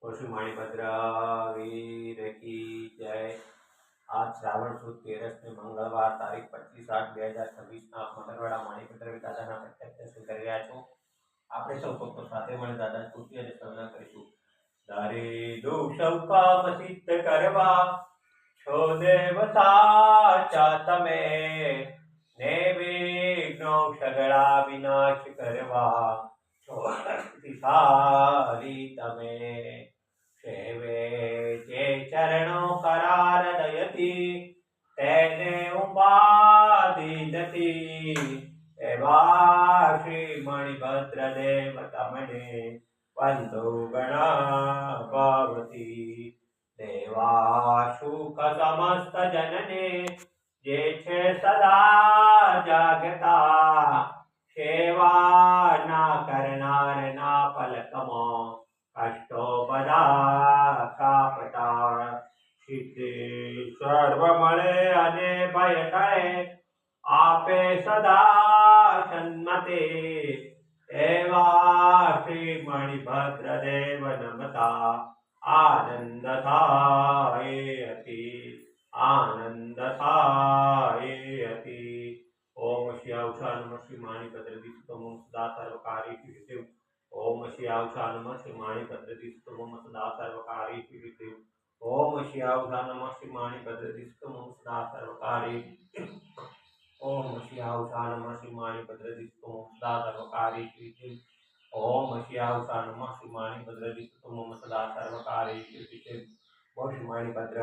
श्री मणिभद्र वीर की जय। आज श्रावण सुद 13 ने मंगलवार तारीख 25/8/2026 मंगलवाड़ा मणिभद्र दादा प्रत्यक्ष दर्शन कर रहा छो। आपणे सौ भक्तो साथे मळी दादा स्तुति अने स्तवना करीशुं। तारे दुःख काम सिद्ध करवा छो देवता चा तमे ने विघ्नो सगळा विनाश करवा छो शक्तिशाली तमे। सेवे जे चरणों करार दयती तेने उपाधि दती एवा श्री मणिभद्र देव तमने वंदो गणावती। देवा सुख समस्त जनने जे छे सदा जागता सेवा ना करनार ना पलकमो कष्टो बधा कापता। सिद्धि सर्व मळे अने भय टळे आपे सदा सन्मते एवा श्री मणिभद्र देव नमता आनंद थाये अति आनंद थाये अति। ओम श्री औषा नमः श्री मणिभद्र दिष्टोम सदा सर्वकारी सिद्धिं। ओम श्री औषा नमः श्री मणिभद्र दिष्टोम सदा सर्वकारी सिद्धिं। ओम श्री औषा नमः श्री मणिभद्र दिष्टोम सदा सर्वकारी। ओम श्री औषा नमः श्री मणिभद्र दिष्टोम सदा सर्वकारी सिद्धिं। ओम श्री औषा नमः श्री मणिभद्र दिष्टोम सदा सर्वकारी सिद्धिं। श्री मणिभद्र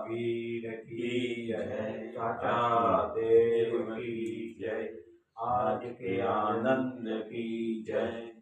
वीर की जय। चाचा देव की जय। आज के आनंद की जय।